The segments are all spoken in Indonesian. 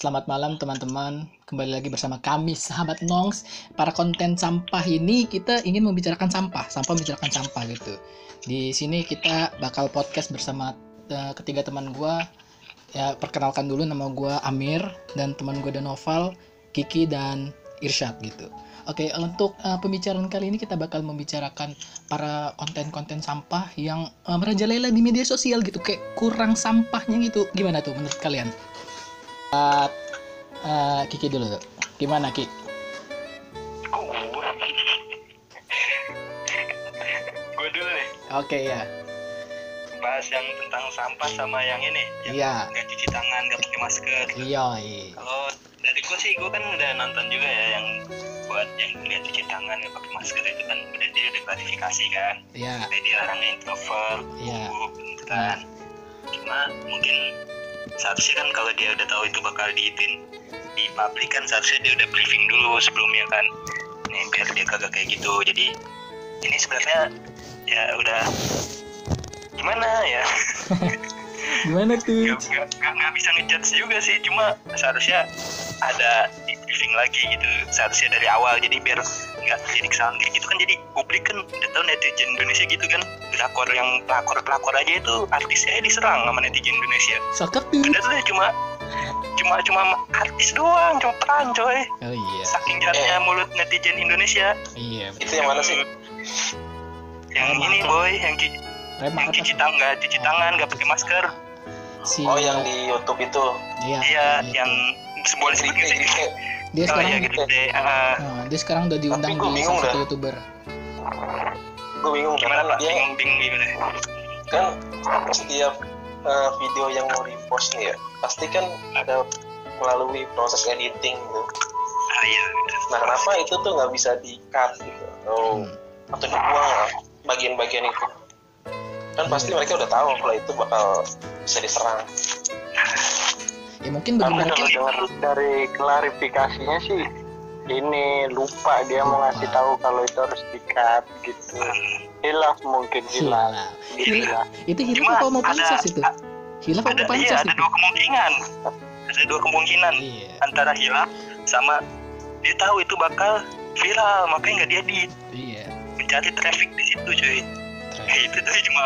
Selamat malam teman-teman, kembali lagi bersama kami sahabat Nongs. Para konten sampah ini kita ingin membicarakan membicarakan sampah gitu. Di sini kita bakal podcast bersama ketiga teman gue. Ya, perkenalkan dulu, nama gue Amir dan teman gue Danoval, Kiki dan Irsyad gitu. Oke, untuk pembicaraan kali ini kita bakal membicarakan para konten-konten sampah yang merajalela di media sosial gitu, kayak kurang sampahnya gitu. Gimana tuh menurut kalian? Kiki dulu tuh. Gimana Ki? Gue dulu nih. Oke ya. Bahas yang tentang sampah sama yang ini. Iya. Nggak cuci tangan, nggak pakai masker. Iya. Kalau dari gue sih, gue kan udah nonton juga ya yang buat yang nggak cuci tangan, nggak pakai masker itu kan udah dia udah klarifikasi kan. Iya. Udah dilarang introvert, Iya. gitu kan. Cuma mungkin seharusnya kan kalau dia udah tahu itu bakal di publik kan, seharusnya dia udah briefing dulu sebelumnya kan, nih biar dia kagak kayak gitu. Jadi ini sebenarnya ya udah gimana ya, Gimana tuh? nggak bisa ngejudge juga sih, cuma seharusnya ada di briefing lagi gitu seharusnya dari awal, jadi biar nggak jadi kesalahan kayak gitu kan. Jadi publik kan udah tahu netizen Indonesia gitu kan, pelakor aja itu artisnya diserang sama netizen Indonesia. Cakep tuh. Padahal cuma artis doang, cuma peran coy. Oh iya. Saking jahatnya mulut netizen Indonesia. Iya. Itu yang mana sih? Yang ini boy, yang cuci tangan, nggak pakai masker. Oh, yang di YouTube itu. Iya, yang sembolis gitu sih. Dia sekarang gitu deh. dia sekarang udah diundang Tapi gua di bingung salah satu dah. YouTuber. Gue bingung Gimana karena Pak? dia Bingung gimana? kan setiap video yang mau repost nih ya, pasti kan ada melalui proses editing gitu. Ah iya. Nah, kenapa itu tuh nggak bisa di-cut gitu? Atau dibuang bagian-bagian itu? Kan pasti mereka udah tahu kalau itu bakal bisa diserang. Ya mungkin bagi Tapi mereka kalau dengar dari klarifikasinya sih, ini lupa dia mau ngasih tahu kalau itu harus di-cut gitu. Hilaf mungkin hilaf. hilaf. Itu hilaf Cuma apa mau ada- pansos itu? Hilaf apa Ada pansos ada itu? dua kemungkinan. Iya. Antara hilaf sama dia tahu itu bakal viral, makanya nggak diedit. Iya. Mencari traffic di situ cuy. Itu tuh cuma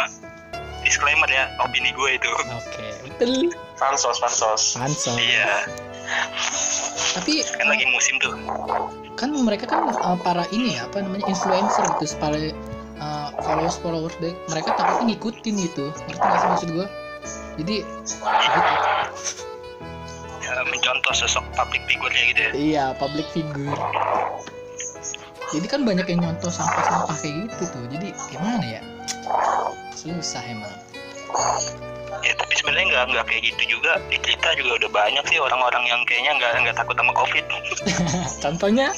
disclaimer ya, opini gue itu. Oke, betul. Pansos. Pansos. Iya, Tapi kan lagi musim tuh. kan mereka kan para ini ya, apa namanya, influencer gitu, para followers deh, mereka takutnya ngikutin gitu, ngerti nggak sih maksud gue? Jadi gitu. Ya, mencontoh sosok public figure gitu ya. Iya, public figure. Jadi kan banyak yang nyontoh sampah-sampah kayak gitu tuh. Jadi gimana ya? Susah emang. Ya tapi sebenarnya nggak kayak gitu juga. Di kita juga udah banyak sih orang-orang yang kayaknya nggak takut sama COVID. Contohnya?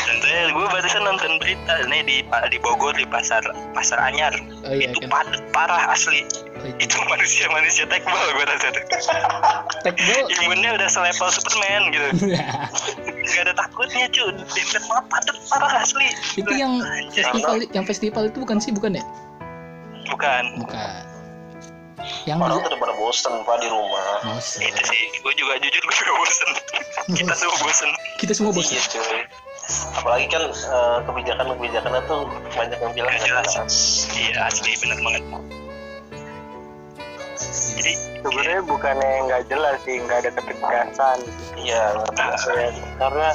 Contohnya gue barusan nonton berita nih di Bogor, di pasar Anyar. Oh iya Itu kan. padat parah asli. Oh, iya. Itu manusia tekbal gue rasa tuh. Tekbal. Imunnya udah selevel Superman gitu. Gak ada takutnya cuy. Dempet banget, padat parah asli. Itu yang festival itu bukan ya? Bukan. Yang Orang tuh udah pada bosen Pak di rumah. bosen. itu sih, gue juga bosen. Kita semua bosen. Kita semua bosen. Iya cuy. Apalagi kan kebijakannya tuh banyak yang bilang Nggak nggak jelas. jelas. Iya asli bener banget. Jadi Sebenarnya bukannya nggak jelas sih, nggak ada ketegasan. Iya, nggak jelas. Karena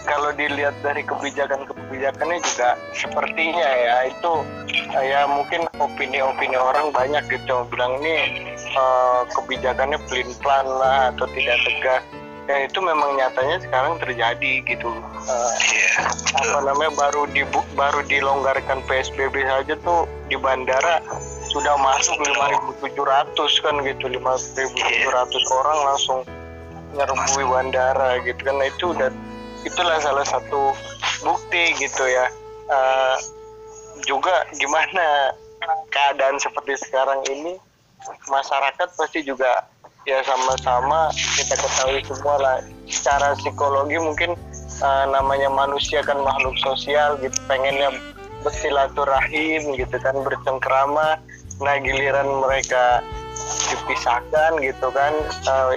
kalau dilihat dari kebijakannya juga sepertinya ya itu ya mungkin opini orang banyak gitu bilang ini kebijakannya pelin-pelan lah atau tidak tegas. Ya itu memang nyatanya sekarang terjadi gitu. Baru dilonggarkan PSBB saja tuh di bandara sudah masuk 5.700 kan gitu, 5.700 orang langsung nyerbui bandara gitu kan. Nah, itulah salah satu bukti gitu ya. Juga gimana keadaan seperti sekarang ini, masyarakat pasti juga ya sama-sama kita ketahui semua lah, secara psikologi mungkin namanya manusia kan makhluk sosial gitu, pengennya bersilaturahim gitu kan, bercengkrama. Nah giliran mereka dipisahkan gitu kan.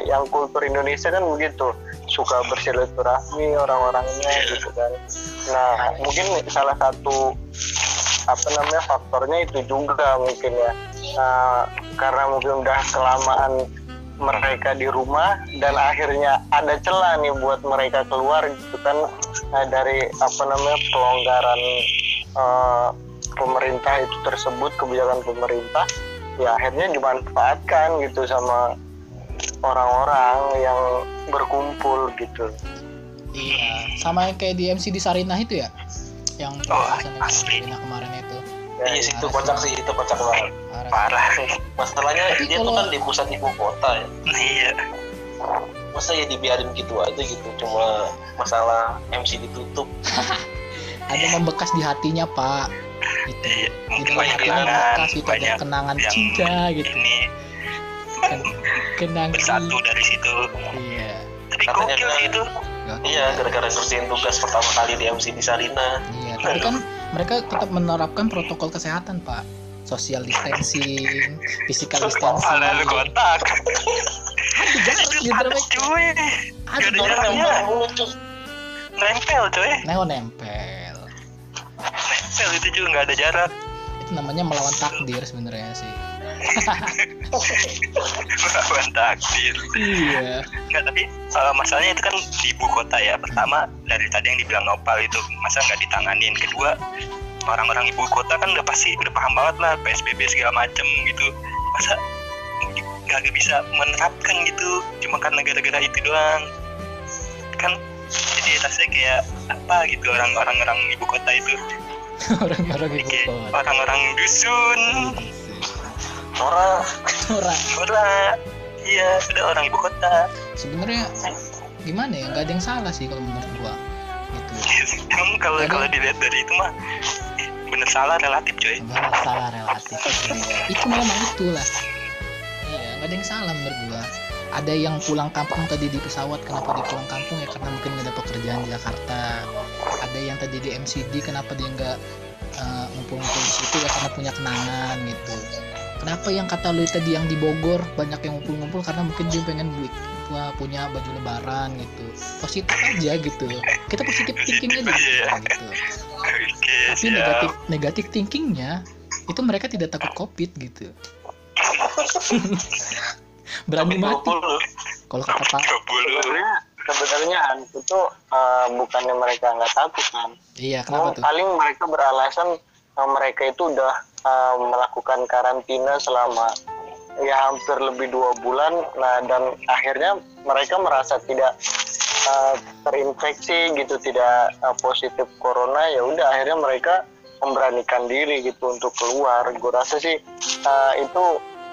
Yang kultur Indonesia kan begitu, suka bersilaturahmi orang-orangnya gitu kan. Nah mungkin salah satu faktornya itu juga mungkin ya, karena mungkin udah kelamaan mereka di rumah dan akhirnya ada celah nih buat mereka keluar gitu kan, dari pelonggaran pemerintah itu tersebut, kebijakan pemerintah ya akhirnya dimanfaatkan gitu sama orang-orang yang berkumpul gitu. Iya, sama yang kayak di MC di Sarinah itu ya, yang asli Sarinah kemarin itu. Iya sih, itu kocak sih, itu kocak banget. parah. Masalahnya dia tuh kan di pusat ibu kota ya. Iya. Masa ya dibiarin gitu aja gitu, cuma masalah MC ditutup. Ada membekas di hatinya Pak. Itu. Iya, mungkin Itu banyak hati membekas, itu ada kenangan yang cinta gitu. Ini Kenang bersatu dari situ. Iya. Tapi Katanya gokil kan- sih itu. Iya, gara-gara ngerjain tugas pertama kali di MC di Sarina. Iya, tapi kan mereka tetap menerapkan protokol kesehatan, Pak. Social distancing, physical distancing. Alah lu kontak. Ada jarak Itu di panas mereka. cuy. Ada Gak ada jarak. jaraknya. Nempel coy. Nempel. Nempel itu juga gak ada jarak. Itu namanya melawan takdir sebenarnya sih. Melawan takdir. Iya. Enggak, tapi masalahnya itu kan di ibu kota ya. Pertama, dari tadi yang dibilang Nopal itu, masa nggak ditanganin. Kedua, orang-orang ibu kota kan udah pasti udah paham banget lah PSBB segala macem gitu. Masa nggak bisa menerapkan gitu cuma karena gara-gara itu doang. Kan jadi rasanya kayak apa gitu orang-orang ibu kota itu. Orang-orang ibu Kayak kota. orang-orang dusun. Orang Ora. Iya, sudah orang ibu kota. Sebenarnya gimana ya? Nggak ada yang salah sih kalau menurut gua. Gitu. Emang kalau dilihat dari itu mah bener salah relatif coy. Nggak salah relatif. Itu memang itulah. Iya, nggak ada yang salah menurut gua. Ada yang pulang kampung tadi di pesawat, kenapa dia pulang kampung ya karena mungkin nggak ada pekerjaan di Jakarta. Ada yang tadi di MCD, kenapa dia nggak ngumpul-ngumpul di situ ya karena punya kenangan gitu. Kenapa yang kata lu tadi yang di Bogor banyak yang ngumpul-ngumpul karena mungkin dia pengen punya baju lebaran gitu. Positif aja gitu. Kita positif thinking aja gitu. Oke, Tapi siap. negatif thinkingnya itu mereka tidak takut COVID gitu. Berani mati. Kalau kata Pak, 20. Sebenarnya hantu tuh bukannya mereka nggak takut kan. iya kenapa tuh? Paling mereka beralasan mereka itu udah melakukan karantina selama ya hampir lebih 2 bulan. Nah dan akhirnya mereka merasa tidak terinfeksi gitu, tidak positif corona. Ya udah akhirnya mereka memberanikan diri gitu untuk keluar. Gue rasa sih itu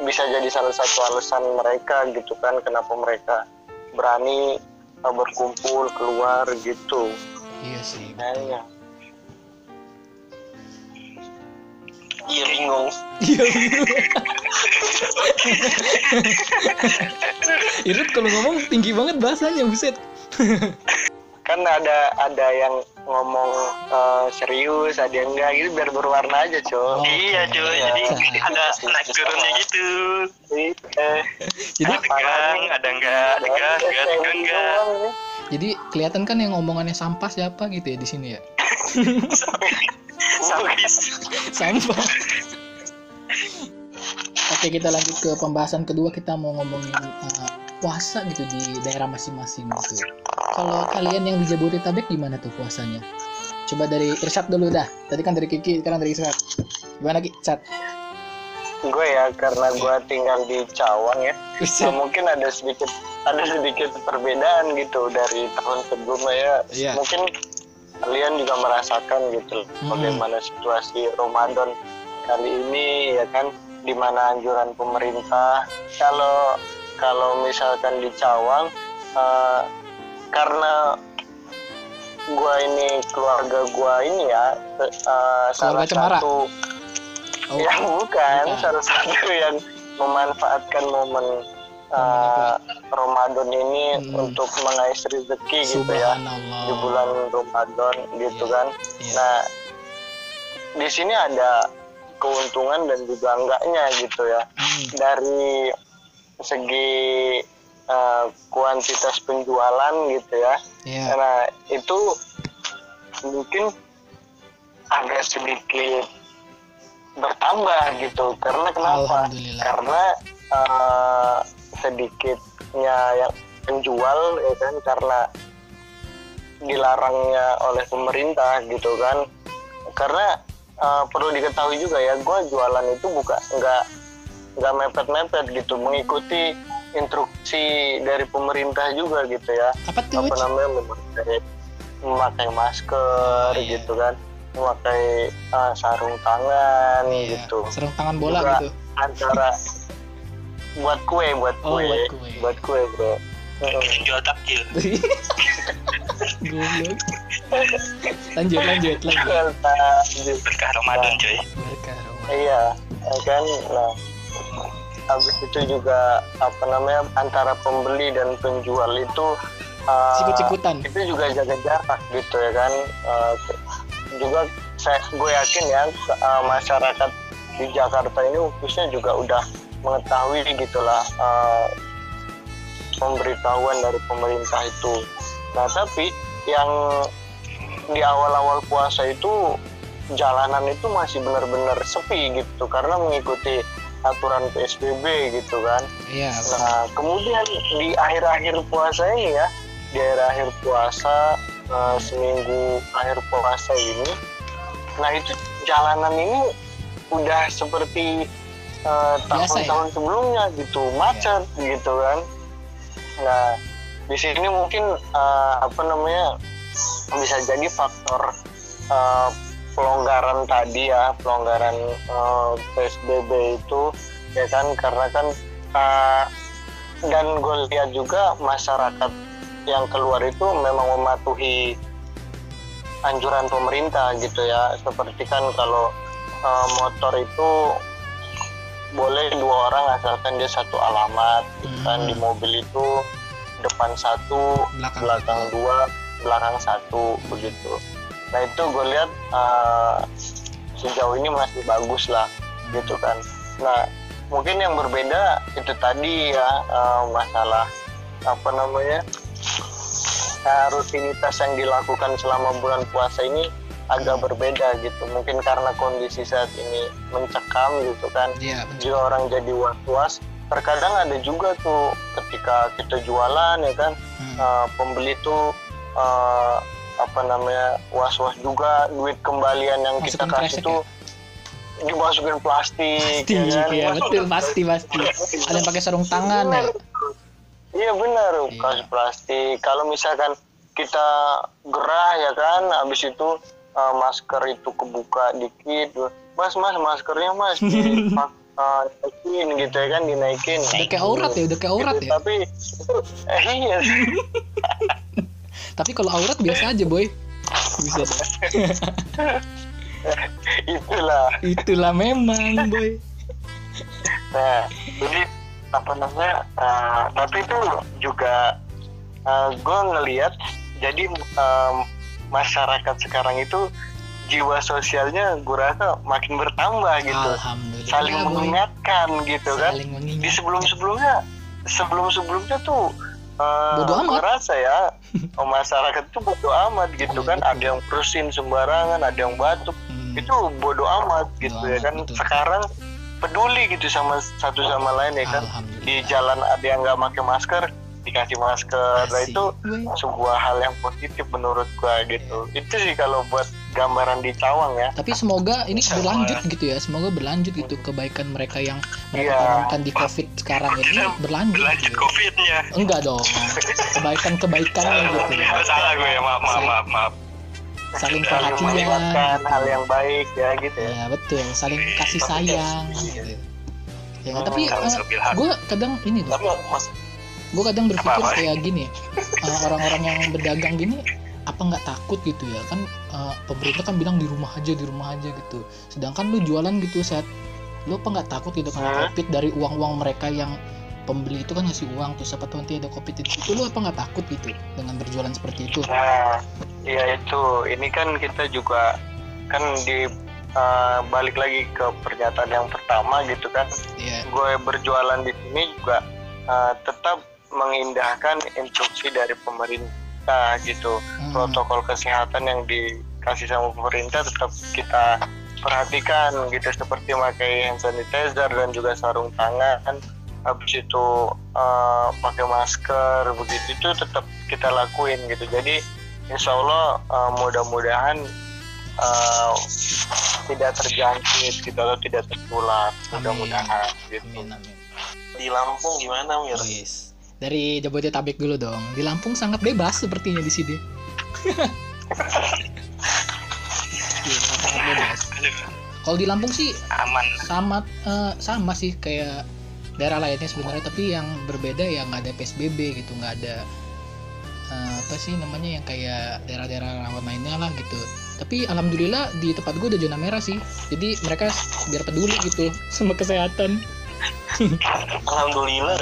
bisa jadi salah satu alasan mereka gitu kan, kenapa mereka berani berkumpul keluar gitu. Iya sih. Kayaknya. iya bingung. Iya. Irut kalau ngomong tinggi banget bahasanya, buset. Kan ada yang ngomong serius, ada yang enggak gitu, biar berwarna aja Oh. coy. Iya cuy, Iya. jadi ada naik turunnya gitu. Jadi Ada enggak. jadi kelihatan kan yang ngomongannya sampah siapa gitu ya di sini ya. Sabis. Sampah. Oke, kita lanjut ke pembahasan kedua. Kita mau ngomongin puasa gitu di daerah masing-masing gitu. Kalau kalian yang di Jabodetabek gimana tuh puasanya? Coba dari Irsyad dulu dah. Tadi kan dari Kiki, sekarang dari Irsyad. Gimana Ki? Irsyad? Gue ya karena gue tinggal di Cawang ya. Nah, Irsyad. mungkin ada sedikit perbedaan gitu dari tahun sebelumnya ya. Iya. Mungkin kalian juga merasakan gitu bagaimana situasi Ramadan kali ini ya kan, di mana anjuran pemerintah. Kalau misalkan di Cawang karena keluarga gua ini ya salah Cemara? satu Oh, ya bukan bukan. salah satu yang memanfaatkan momen Ramadan ini untuk mengais rezeki gitu ya subhanallah. di bulan Ramadan gitu Iya, kan. iya. Nah di sini ada keuntungan dan juga enggaknya gitu ya. Dari segi kuantitas penjualan gitu ya. Iya. Karena itu mungkin agak sedikit bertambah gitu. Karena kenapa? Alhamdulillah. Karena sedikitnya yang penjual ya kan, karena dilarangnya oleh pemerintah gitu kan. Karena perlu diketahui juga ya, gue jualan itu nggak mepet-mepet gitu, mengikuti instruksi dari pemerintah juga gitu ya. Apa tuh? Apa namanya, memakai masker Iya. gitu kan, memakai sarung tangan Iya. gitu. Sarung tangan bola Juga gitu. antara buat kue Oh, buat kue. bro. Yang jual takjil. Goblok. Lanjut. Berkah Ramadan coy. Berkah Ramadan. Iya, ya kan. Nah, habis itu juga apa namanya, antara pembeli dan penjual itu Sikut-sikutan. itu juga jaga jarak gitu ya kan. Juga gue yakin ya, masyarakat di Jakarta ini khususnya juga udah mengetahui gitulah pemberitahuan dari pemerintah itu. Nah, tapi yang di awal-awal puasa itu jalanan itu masih benar-benar sepi gitu karena mengikuti aturan PSBB gitu kan. Iya. Nah, kemudian di akhir-akhir puasa ini ya, di akhir-akhir puasa, seminggu akhir puasa ini, nah itu jalanan ini udah seperti tahun-tahun sebelumnya gitu, macet gitu kan. Nah, di sini mungkin apa namanya, bisa jadi faktor pelonggaran tadi ya, pelonggaran PSBB itu ya kan, karena kan dan gue lihat juga masyarakat yang keluar itu memang mematuhi anjuran pemerintah gitu ya, seperti kan kalau motor itu boleh 2 orang asalkan dia satu alamat gitu kan. Di mobil itu depan 1, belakang 2, belakang 1 begitu. Nah itu gue lihat sejauh ini masih bagus lah gitu kan. Nah mungkin yang berbeda itu tadi ya, masalah apa namanya, rutinitas yang dilakukan selama bulan puasa ini agak berbeda gitu. Mungkin karena kondisi saat ini mencekam gitu kan. Iya, Jika orang jadi was-was, terkadang ada juga tuh ketika kita jualan ya kan, pembeli tuh apa namanya, was-was juga, duit kembalian yang Masukin kita kasih kresek tuh dimasukin plastik ya kan. Iya, betul, pasti. Ada yang pakai sarung tangan ya. Iya benar, Iya. kasih plastik. Kalau misalkan kita gerah ya kan, habis itu masker itu kebuka dikit, mas maskernya mas dinaikin gitu ya kan, dinaikin. Udah kayak aurat ya. Tapi iya. Tapi kalau aurat biasa aja, boy. Bisa. Itulah memang, boy. Nah, jadi apa namanya? Tapi itu juga gue ngelihat, jadi masyarakat sekarang itu jiwa sosialnya gue rasa makin bertambah gitu. Alhamdulillah. Saling boy. mengingatkan gitu kan. Saling mengingatkan. Di sebelum-sebelumnya tuh Bodo amat. gue rasa ya masyarakat itu bodo amat gitu Iya, kan. betul. Ada yang bersin sembarangan, ada yang batuk, itu bodo amat gitu ya amat, kan. betul. Sekarang peduli gitu sama satu sama lain ya kan. Alhamdulillah. Di jalan ada yang nggak pakai masker, dikasih masker. Nah Asik, itu boy. sebuah hal yang positif menurut gua gitu. Itu sih kalau buat gambaran di Cawang ya. Tapi semoga ini berlanjut gitu ya. Semoga berlanjut gitu kebaikan mereka yang mereka Iya. tanamkan di COVID sekarang ini berlanjut. Berlanjut gitu. COVID-nya. Enggak dong. Kebaikannya gitu. Salah gue ya, maaf. Saling Saling perhatian. mengingatkan gitu. hal yang baik ya gitu ya. Ya betul, saling kasih sayang gitu. Ya, tapi gue kadang ini loh, Tapi mas, gue kadang berpikir Apa-apa? kayak gini, orang-orang yang berdagang gini apa nggak takut gitu ya kan, pemerintah kan bilang di rumah aja gitu, sedangkan lu jualan gitu saat lu apa nggak takut gitu karena COVID dari uang mereka yang pembeli itu kan ngasih uang, terus apa tuh nanti ada COVID itu lu apa nggak takut gitu dengan berjualan seperti itu? Nah, ya itu. Ini kan kita juga kan di balik lagi ke pernyataan yang pertama gitu kan. Iya. Gue berjualan di sini juga tetap mengindahkan instruksi dari pemerintah gitu. Protokol kesehatan yang dikasih sama pemerintah tetap kita perhatikan gitu, seperti pakai hand sanitizer dan juga sarung tangan, habis itu pakai masker, begitu itu tetap kita lakuin gitu. Jadi insya Allah mudah-mudahan tidak terjangkit gitu atau tidak tertular, mudah-mudahan gitu. Amin, amin. Di Lampung gimana, Mir? Yes. Dari Jabodetabek dulu dong. Di Lampung sangat bebas sepertinya di sini. Iya, sangat bebas. Kalau di Lampung sih Aman. sama sih kayak daerah lainnya sebenarnya, tapi yang berbeda ya nggak ada PSBB gitu, nggak ada apa sih namanya yang kayak daerah-daerah rawan lainnya lah gitu. Tapi alhamdulillah di tempat gue udah zona merah sih, jadi mereka biar peduli gitu sama kesehatan. Alhamdulillah.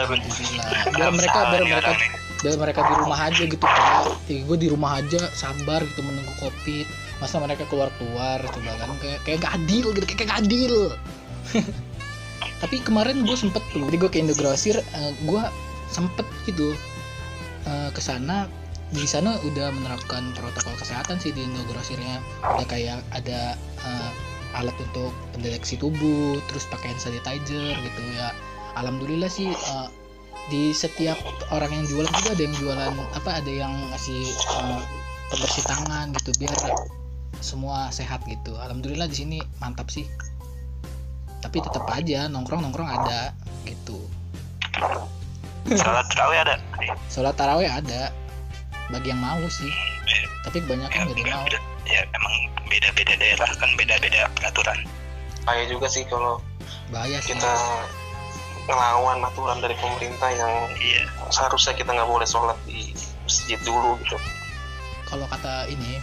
biar mereka di rumah aja gitu Pak. Gue di rumah aja sabar gitu menunggu COVID, masa mereka keluar coba kan, kayak gak adil gitu, kayak gak adil. Tapi kemarin gue sempet tuh, jadi gue ke Indogrosir, gue sempet gitu kesana. Di sana udah menerapkan protokol kesehatan sih di Indogrosirnya, udah kayak ada alat untuk pendeteksi tubuh, terus pakai hand sanitizer gitu ya. Alhamdulillah sih di setiap orang yang jualan juga ada yang jualan ada yang ngasih pembersih tangan gitu biar semua sehat gitu. Alhamdulillah di sini mantap sih. Tapi tetap aja nongkrong ada gitu. Salat tarawih ada. Sholat tarawih ada bagi yang mau sih, tapi kebanyakan gak ada yang mau. Ya emang beda-beda daerah kan, beda-beda peraturan. Bahaya juga sih kalau Bahaya sih. kita ngelawan aturan dari pemerintah yang seharusnya kita nggak boleh sholat di masjid dulu gitu. Kalau kata ini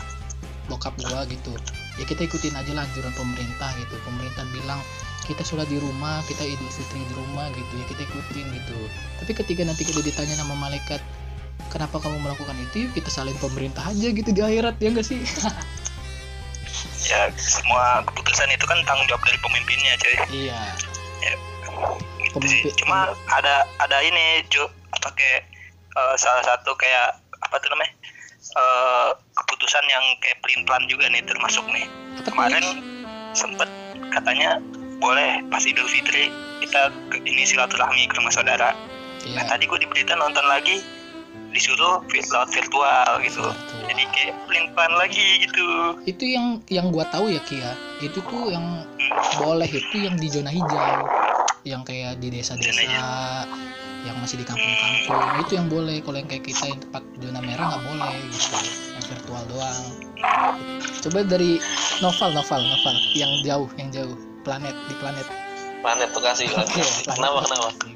bokap gua gitu, ya kita ikutin aja lah anjuran pemerintah gitu. Pemerintah bilang kita sholat di rumah, kita Idul Fitri di rumah gitu, ya kita ikutin gitu. Tapi ketika nanti kita ditanya sama malaikat, kenapa kamu melakukan itu, kita salin pemerintah aja gitu di akhirat, ya nggak sih? Ya semua keputusan itu kan tanggung jawab dari pemimpinnya, cuy. Iya. Ya, gitu sih. Cuma ada ini pakai salah satu kayak apa tuh namanya keputusan yang kayak pelin-pelan juga nih termasuk nih. Kemarin sempet katanya boleh pas Idul Fitri kita ini silaturahmi ke rumah saudara. Iya. Nah tadi gue di berita nonton lagi disuruh lewat virtual gitu. Jadi kayak pelin-pelan lagi gitu. Itu yang gua tahu ya Kia, itu tuh yang boleh itu yang di zona hijau, yang kayak di desa-desa, yang masih di kampung-kampung, itu yang boleh. Kalau yang kayak kita yang tempat zona merah nggak boleh gitu, yang virtual doang. Coba dari Noval yang jauh planet Bekasi. Kenapa?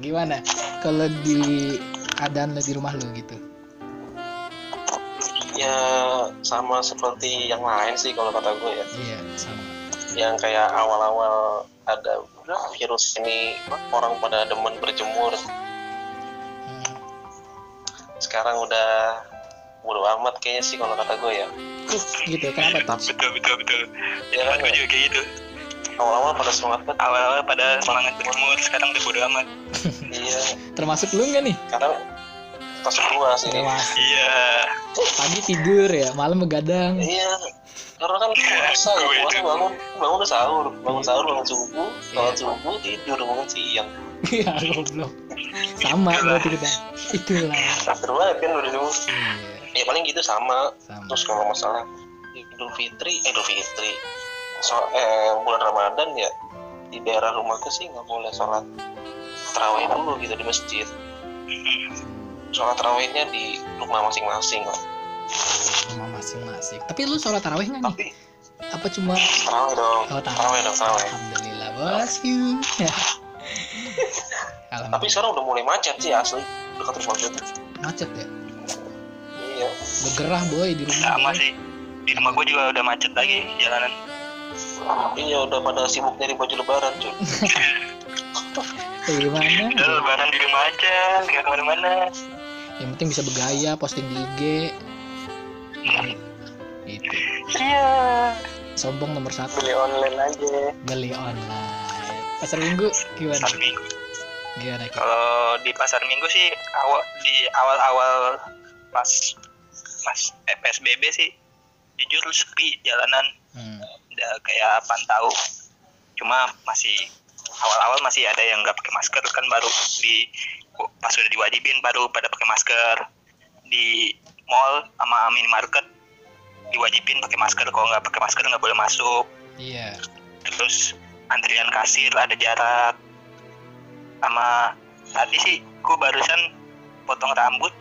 Gimana kalau di keadaan lo di rumah lo gitu? Ya sama seperti yang lain sih kalau kata gue ya. Iya sama. Yang kayak awal-awal ada virus ini orang pada demen berjemur. Sekarang udah bodo amat kayaknya sih kalau kata gue ya. Gitu kenapa tuh? Betul. Ya Tempat kan, gue juga kayak gitu. awal-awal pada semangat banget. Awal-awal pada semangat berjemur, sekarang udah bodo amat. Iya, Termasuk lu nggak nih? karena masuk gua sih. Iya. Pagi tidur ya, malam begadang. Iya, karena kan puasa ya, puasa bangun udah sahur, bangun subuh, sholat subuh, tidur bangun siang. Iya, goblok. Sama berarti kita. Itulah. Terus banget kan berjemur. Iya. Ya paling gitu sama. Sama. Terus kalau masalah Idul Fitri, bulan Ramadan ya di daerah rumahku sih nggak boleh sholat tarawih dulu gitu di masjid. Sholat tarawihnya di rumah masing-masing lah. Rumah masing-masing. Tapi lu sholat tarawih nggak nih? Tapi Apa cuma tarawih dong. Tarawih. Alhamdulillah bosku. Tapi sekarang udah mulai macet sih asli dekat rumah gue. Macet ya? Iya. Bergerah boy di rumah. Sama sih. Di rumah gue juga udah macet lagi jalanan. Iya udah pada sibuk nyari baju lebaran cuy. Gimana? Udah lebaran di rumah aja, nggak kemana-mana. Yang penting bisa bergaya, posting di IG. Gitu. Iya. Sombong nomor 1. Beli online aja. Beli online. Pasar Minggu gimana? Satu minggu. Gimana Ki? Kalau di pasar Minggu sih di awal-awal pas PSBB sih jujur sepi jalanan. Udah kayak pantau. Cuma masih awal-awal masih ada yang nggak pakai masker kan, baru pas udah diwajibin baru pada pakai masker. Di mall sama minimarket diwajibin pakai masker, kalau nggak pakai masker nggak boleh masuk. Iya. Terus antrian kasir ada jarak. Sama tadi sih gue barusan potong rambut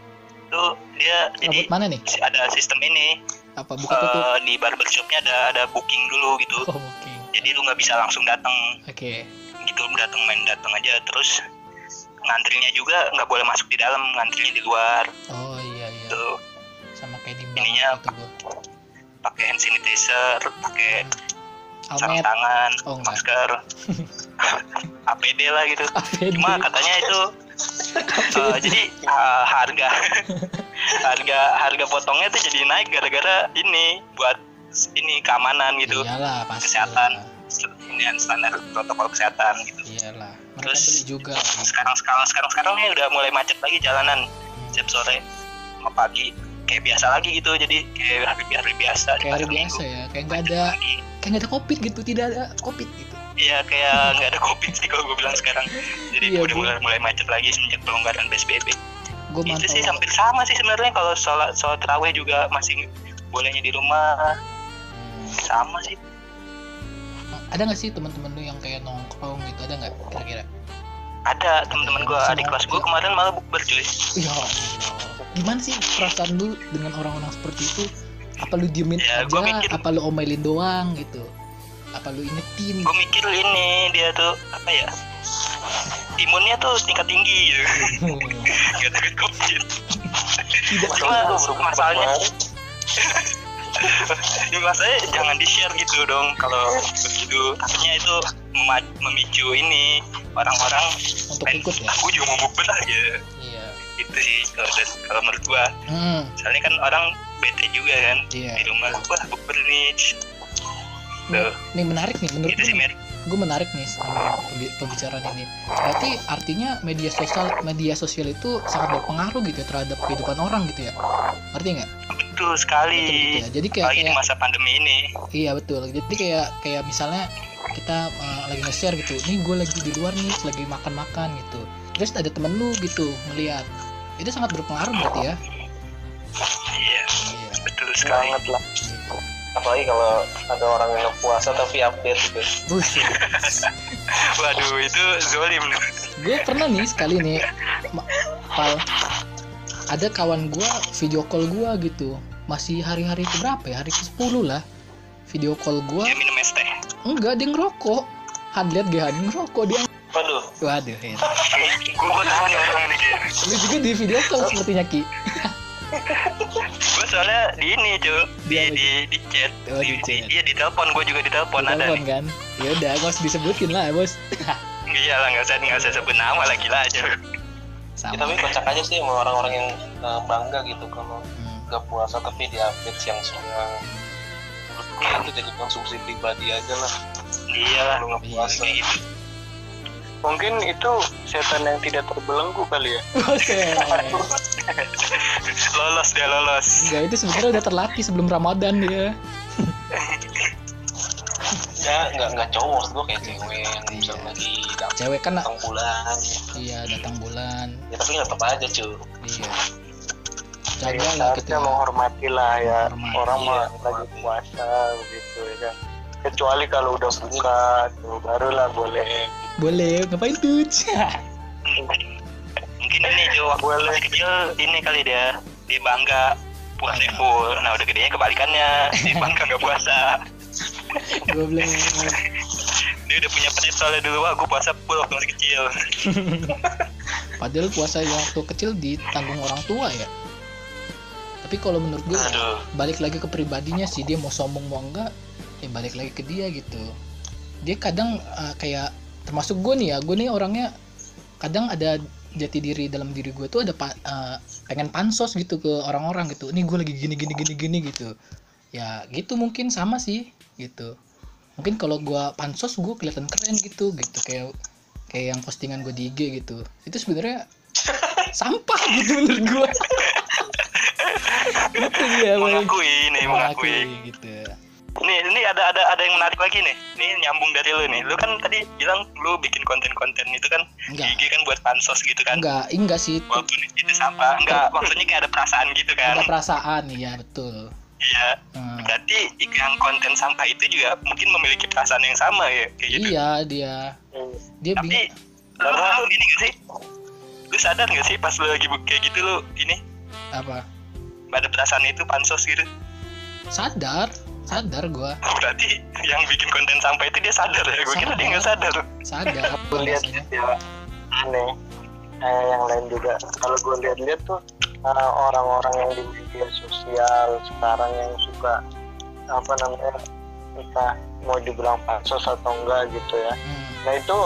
tuh, dia Rambut jadi mana nih? ada sistem ini. Apa buka tutup? Di barbershopnya ada booking dulu gitu. Oh, oke. Jadi lu nggak bisa langsung datang Oke. gitu, datang aja. Terus ngantrinya juga nggak boleh masuk di dalam, ngantrinya di luar. Oh iya. Tuh Sama kayak di ininya bank gitu gua. pakai hand sanitizer, pakai sarung Almet. tangan, Oh, enggak. masker, APD lah gitu. APD. Cuma katanya itu jadi harga potongnya tuh jadi naik gara-gara ini buat ini keamanan gitu, Iyalah pasti. kesehatan, ini standar protokol kesehatan gitu. Iyalah. Mereka Terus, beli juga. Sekarang nih udah mulai macet lagi jalanan setiap sore sama pagi kayak biasa lagi gitu, jadi kayak hari biasa. Kayak hari biasa ya. Kayak nggak ada covid gitu, tidak ada covid gitu. Iya, kayak nggak ada covid sih kalau gue bilang sekarang. Jadi Iya, udah mulai macet lagi semenjak pelonggaran PSBB. Gue Itu mantau. sih hampir sama sih sebenarnya. Kalau sholat tarawih juga masih bolehnya di rumah, sama sih. Ada nggak sih teman-teman lu yang kayak nongkrong gitu, ada nggak kira-kira? Ada teman-teman gue, adik kelas gue kemarin malah bukber cuy. Iya. Gimana sih perasaan lu dengan orang-orang seperti itu? Apa lu diemin Ya, aja? gua mikir- Apa lu omelin doang gitu? Apa lu ingetin? Gue mikir ini dia tuh apa ya? Imunnya tuh tingkat tinggi gitu. Gak takut covid. Tidak. Cuma masalahnya jangan di share gitu dong kalau begitu, takutnya itu memicu ini orang-orang Untuk ikut ya? aku juga mau bukber aja. Iya. Itu sih kalau menurut gua. Soalnya kan orang bete juga kan Iya. di rumah, wah bukber nih. Tuh, Nih menarik nih menurut itu sih Mer. gue menarik nih sama pembicaraan ini. Berarti artinya media sosial itu sangat berpengaruh gitu ya terhadap kehidupan orang gitu ya. Ngerti nggak? Betul sekali. Betul gitu ya. Jadi kayak, Apalagi di masa pandemi ini. iya betul. Jadi kayak misalnya kita lagi nge-share gitu. Nih gue lagi di luar nih, lagi makan-makan gitu. Terus ada temen lu gitu ngeliat. Itu sangat berpengaruh berarti ya. Iya, Iya. betul sekali. Banget lah. Apalagi kalau ada orang yang puasa tapi update gitu. Buset. Waduh, itu zolim. Gue pernah nih sekali nih, Pal, ada kawan gue video call gue gitu, masih hari-hari keberapa ya, hari ke-10 lah, video call gue, Dia minum es teh. enggak, dia ngerokok, lihat dia ngerokok dia, Waduh, waduh, ya. Gue tahu nih orang ini. Lu juga di video call sepertinya Ki. Gue soalnya di ini cuy, di chat. Oh, di chat. Iya di telepon, gue juga di telepon ada Telepon nih. kan, ya udah, gak usah disebutin lah bos. Iya lah, nggak usah sebut nama lagi lah aja. ya, Sama. tapi kocak aja sih sama orang-orang yang bangga gitu kalau Hmm. nggak puasa tapi di update siang-siang. Menurut gue itu jadi konsumsi pribadi aja lah. Iya lah, Lu nggak puasa. kayak gitu. Mungkin itu setan yang tidak terbelenggu kali ya. Buset. Lolos. Enggak, itu sebenarnya udah terlatih sebelum Ramadan dia. Ya nggak cowok, maksud gue kayak cewek yang bisa lagi Cewek kan, datang bulan. iya datang bulan, Ya tapi tetap aja cuy. iya. Ya, Jaga lah gitu seharusnya ya. menghormati lah ya. Menghormati, Orang iya, mah lagi menghormati. puasa begitu ya kan. Kecuali kalau udah buka tuh barulah boleh. Boleh, ngapain tuh? Mungkin ini cuy, waktu masih kecil ini kali dia bangga puasa full. Nah udah gedenya kebalikannya, dia bangga nggak puasa. Goblok. Dia udah punya penet soalnya dulu, wah gue puasa full waktu masih kecil. Padahal puasa yang waktu kecil ditanggung orang tua ya. Tapi kalau menurut gue Aduh. balik lagi ke pribadinya sih, dia mau sombong mau enggak, ya balik lagi ke dia gitu. Dia kadang kayak termasuk gue nih ya, gue nih orangnya kadang ada jati diri dalam diri gue tuh ada pengen pansos gitu ke orang-orang gitu. Ini gue lagi gini gitu. Ya gitu mungkin sama sih gitu. Mungkin kalau gue pansos gue kelihatan keren gitu kayak kayak yang postingan gue di IG gitu, itu sebenarnya sampah gitu menurut gue. Gitu dia mengakui gitu. Ini ada yang menarik lagi nih. Ini nyambung dari lu nih. Lu kan tadi bilang lu bikin konten-konten itu kan Enggak. IG kan buat pansos gitu kan. Enggak sih, Walaupun itu sampah. Enggak, maksudnya kayak ada perasaan gitu kan. ada perasaan, iya betul. Iya. Berarti yang konten sampah itu juga mungkin memiliki perasaan yang sama ya kayak gitu. Iya, dia Tapi lu ini gak sih? Lu sadar gak sih pas lu lagi kayak gitu lu ini apa? ada perasaan itu pansos gitu? Sadar gue. Berarti yang bikin konten sampah itu dia sadar ya? Gue kira dia nggak sadar. Sadar. Gue lihat ya aneh. Yang lain juga. Kalau gue lihat tuh orang-orang yang di media sosial sekarang yang suka entah mau dibilang pansos atau enggak gitu ya. Nah itu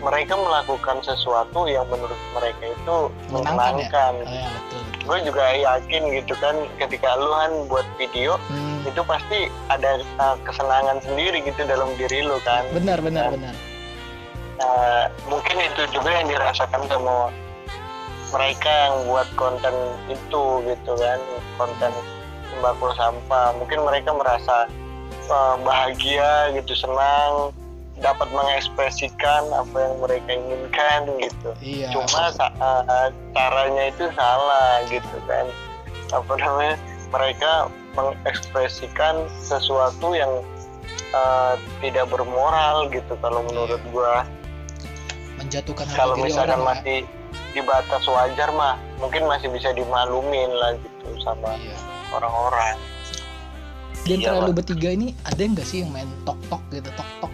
mereka melakukan sesuatu yang menurut mereka itu menyenangkan. Ya, betul. Gue juga yakin gitu kan ketika lu buat video itu pasti ada kesenangan sendiri gitu dalam diri lu kan. Benar. Mungkin itu juga yang dirasakan sama mereka yang buat konten itu gitu kan, konten sembako sampah. Mungkin mereka merasa bahagia gitu, senang dapat mengekspresikan apa yang mereka inginkan gitu. Iya. Cuma caranya itu salah gitu kan. Mereka mengekspresikan sesuatu yang tidak bermoral gitu kalau menurut gua. Menjatuhkan harga Kalau diri misalkan orang, masih di batas wajar mah mungkin masih bisa dimaklumin lah gitu sama orang-orang. Dan terlalu bertiga ini ada nggak sih yang main tok gitu, tok?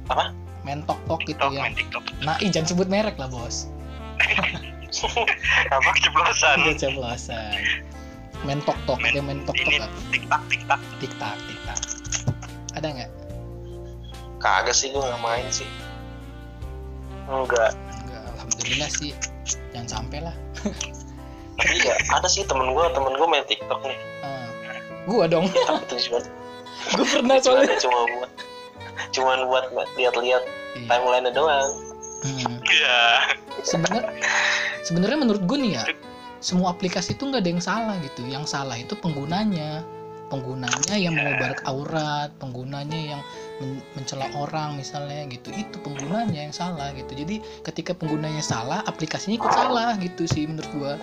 Apa? Main tok gitu ya. Main TikTok. Nah, jangan sebut merek lah bos. Apa keceplosan? Main tok, ada main tok Ini nggak? Tiktak. Ada nggak? Kagak sih, gue nggak main sih. Enggak. Alhamdulillah sih, jangan sampai lah. Tapi ya ada sih temen gue main TikTok nih. Gua dong. Tapi itu Gue pernah soalnya. Cuman buat lihat-lihat timeline doang. Iya. Sebenarnya menurut gue nih ya, semua aplikasi itu nggak ada yang salah gitu. Yang salah itu penggunanya yang mengubar aurat, penggunanya yang mencela orang misalnya gitu. Itu penggunanya yang salah gitu. Jadi ketika penggunanya salah, aplikasinya ikut salah gitu sih menurut gue.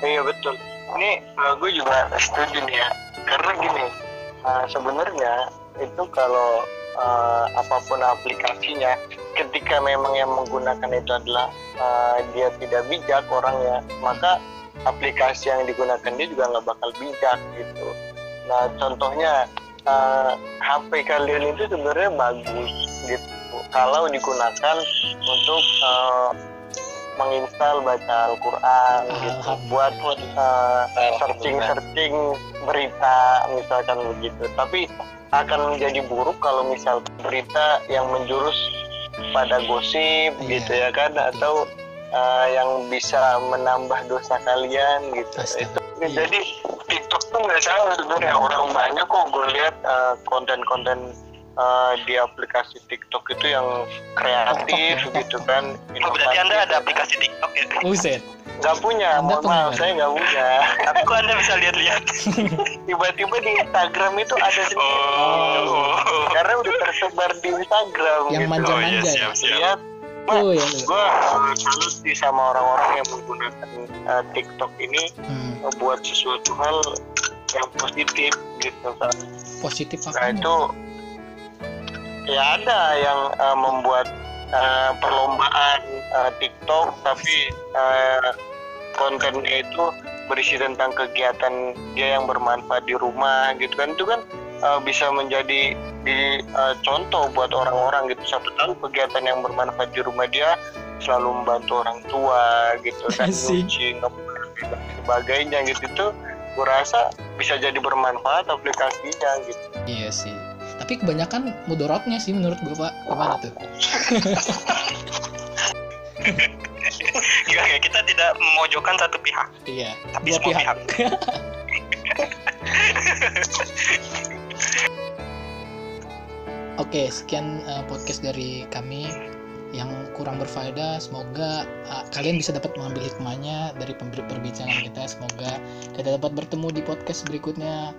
Iya betul. Ini gue juga setuju nih ya. Karena gini, sebenarnya itu kalau apapun aplikasinya, ketika memang yang menggunakan itu adalah dia tidak bijak orangnya, maka aplikasi yang digunakan dia juga nggak bakal bijak gitu. Nah contohnya HP kalian itu sebenarnya bagus gitu kalau digunakan untuk menginstal baca Al-Quran gitu, buat searching berita misalkan begitu. Tapi akan menjadi buruk kalau misal berita yang menjurus pada gosip gitu ya kan, atau yang bisa menambah dosa kalian gitu. Itu jadi TikTok tuh nggak salah sebenarnya. Orang banyak kok gue lihat konten-konten di aplikasi TikTok itu yang kreatif gitu kan. Berarti Anda ada aplikasi TikTok ya? Buset. Nggak punya, mohon maaf saya nggak punya. Tapi kok Anda bisa lihat-lihat? Tiba-tiba di Instagram itu ada sendiri. Karena udah tersebar di Instagram. Yang gitu. manja-manja ya. Lihat. Oh ya. Gue salut sih sama orang-orang yang menggunakan TikTok ini buat sesuatu hal yang positif gitu kan. Positif apa? Nah itu ya ada yang membuat perlombaan TikTok tapi kontennya itu berisi tentang kegiatan dia yang bermanfaat di rumah gitu kan. Itu kan bisa menjadi contoh buat orang-orang gitu. Siapa tahu kegiatan yang bermanfaat di rumah dia selalu membantu orang tua gitu kan, nyuci, dan sebagainya gitu. Itu gue rasa bisa jadi bermanfaat aplikasinya gitu. Iya sih. Tapi kebanyakan mudorotnya sih menurut gue, Pak. Gimana tuh? Enggak, kita tidak memojokkan satu pihak. Iya. Tapi Dua semua pihak. Oke, Oke, sekian podcast dari kami yang kurang berfaedah. Semoga kalian bisa dapat mengambil hikmahnya dari perbincangan kita. Semoga kita dapat bertemu di podcast berikutnya.